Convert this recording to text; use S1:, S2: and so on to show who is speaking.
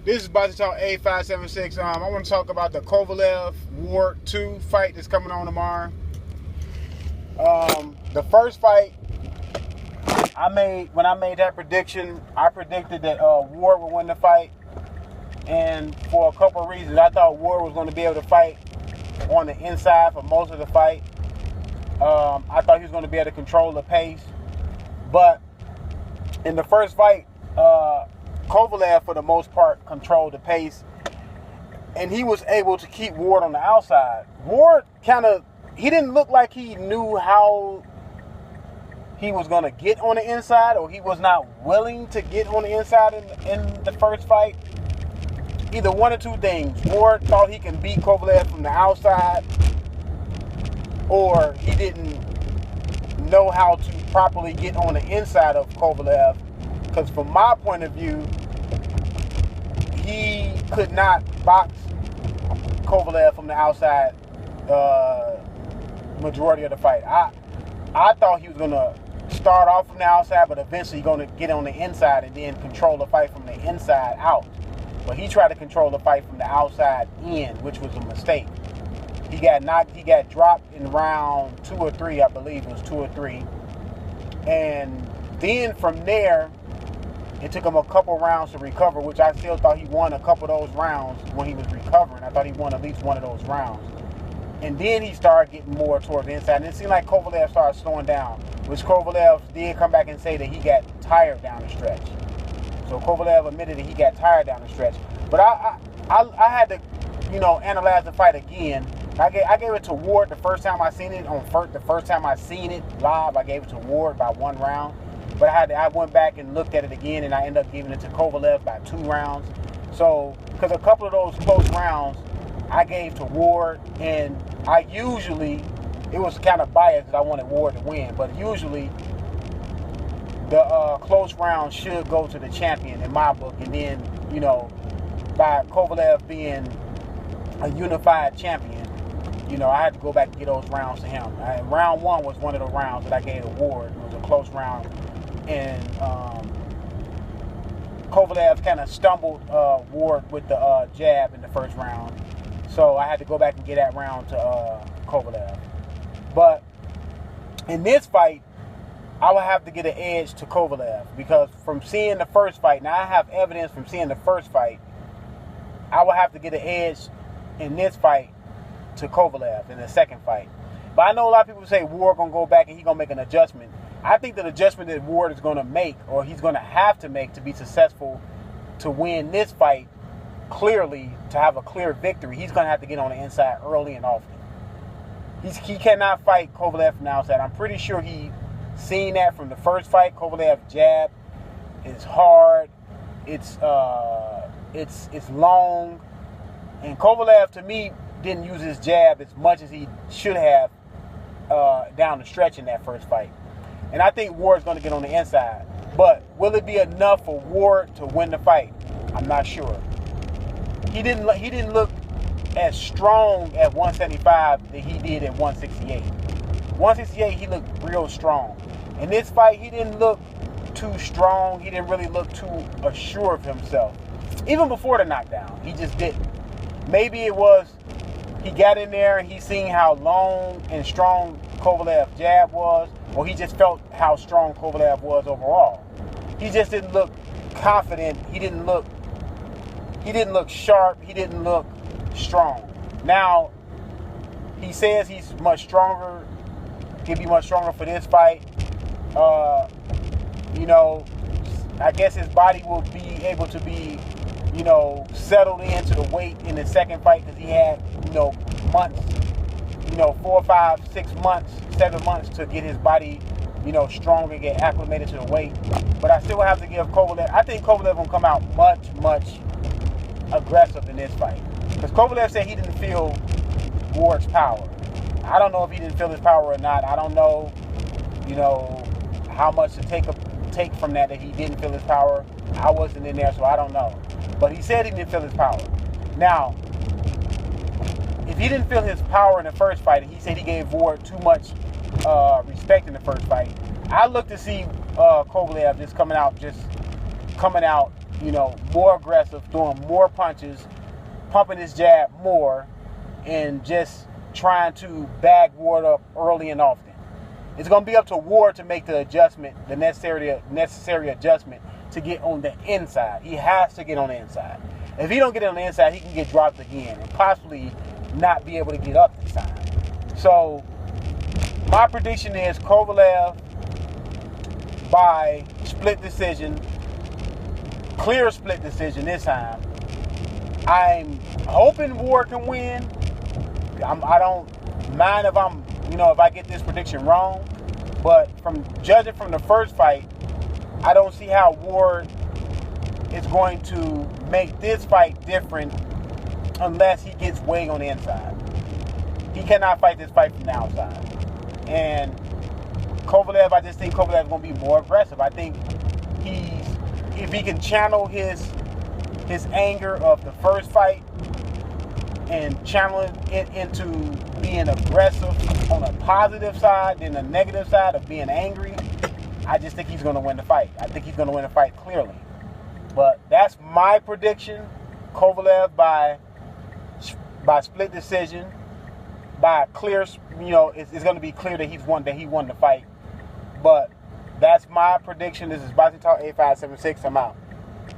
S1: This is Boxing Talk A576. I want to talk about the Kovalev Ward 2 fight that's coming on tomorrow. The first fight when I made that prediction, I predicted that Ward would win the fight. And for a couple of reasons, I thought Ward was going to be able to fight on the inside for most of the fight. I thought he was going to be able to control the pace. But in the first fight, Kovalev, for the most part, controlled the pace. And he was able to keep Ward on the outside. Ward he didn't look like he knew how he was going to get on the inside, or he was not willing to get on the inside in the first fight. Either one or two things. Ward thought he can beat Kovalev from the outside, or he didn't know how to properly get on the inside of Kovalev. Because from my point of view, he could not box Kovalev from the outside majority of the fight. I thought he was going to start off from the outside, but eventually going to get on the inside and then control the fight from the inside out. But he tried to control the fight from the outside in, which was a mistake. He got dropped in round 2 or 3, I believe it was 2 or 3. And then from there, it took him a couple rounds to recover, which I still thought he won a couple of those rounds when he was recovering. I thought he won at least one of those rounds. And then he started getting more toward the inside. And it seemed like Kovalev started slowing down, which Kovalev did come back and say that he got tired down the stretch. So Kovalev admitted that he got tired down the stretch. But I had to, analyze the fight again. I gave it to Ward the first time I seen it. The first time I seen it live, I gave it to Ward by 1 round. But I went back and looked at it again, and I ended up giving it to Kovalev by 2 rounds. So, because a couple of those close rounds, I gave to Ward, and it was kind of biased because I wanted Ward to win, but usually the close rounds should go to the champion in my book. And then, by Kovalev being a unified champion, I had to go back and get those rounds to him. Round 1 was one of the rounds that I gave to Ward. It was a close round. And Kovalev kind of stumbled Ward with the jab in the first round. So I had to go back and get that round to Kovalev. But in this fight, I would have to get an edge to Kovalev, because from seeing the first fight, now I have evidence from seeing the first fight, I would have to get an edge in this fight to Kovalev in the second fight. But I know a lot of people say Ward going to go back and he's going to make an adjustment. I think the adjustment that Ward is going to make, or he's going to have to make to be successful to win this fight clearly, to have a clear victory, he's going to have to get on the inside early and often. He cannot fight Kovalev from the outside. I'm pretty sure he seen that from the first fight. Kovalev's jab is hard. It's long. And Kovalev, to me, didn't use his jab as much as he should have down the stretch in that first fight. And I think Ward's going to get on the inside. But will it be enough for Ward to win the fight? I'm not sure. He didn't look as strong at 175 that he did at 168. 168, he looked real strong. In this fight, he didn't look too strong. He didn't really look too assured of himself. Even before the knockdown, he just didn't. Maybe it was he got in there and he seen how long and strong Kovalev's jab was, or he just felt how strong Kovalev was overall. He just didn't look confident. He didn't look sharp. He didn't look strong. Now, he says he's much stronger. He'll be much stronger for this fight. I guess his body will be able to be, settled into the weight in the second fight, because he had, months, 4, 5, 6 months, 7 months to get his body, stronger, get acclimated to the weight. But I still have to give Kovalev. I think Kovalev will come out much, much aggressive in this fight, because Kovalev said he didn't feel Ward's power. I don't know if he didn't feel his power or not. I don't know, how much to take from that he didn't feel his power. I wasn't in there, so I don't know. But he said he didn't feel his power. Now, if he didn't feel his power in the first fight, and he said he gave Ward too much respect in the first fight, I look to see Kovalev just coming out, more aggressive, throwing more punches, pumping his jab more, and just trying to bag Ward up early and often. It's going to be up to Ward to make the adjustment, the necessary adjustment to get on the inside. He has to get on the inside. If he don't get on the inside, he can get dropped again and possibly not be able to get up this time. So my prediction is Kovalev by split decision, clear split decision this time. I'm hoping Ward can win. I don't mind if I get this prediction wrong, but from judging from the first fight, I don't see how Ward is going to make this fight different unless he gets weight on the inside. He cannot fight this fight from the outside. And Kovalev, I just think Kovalev is going to be more aggressive. I think if he can channel his anger of the first fight and channel it into being aggressive on a positive side than the negative side of being angry, I just think he's going to win the fight. I think he's going to win the fight clearly. But that's my prediction. Kovalev by split decision, by clear, it's going to be clear that he won the fight. But that's my prediction. This is Boxing Talk 8576. I'm out.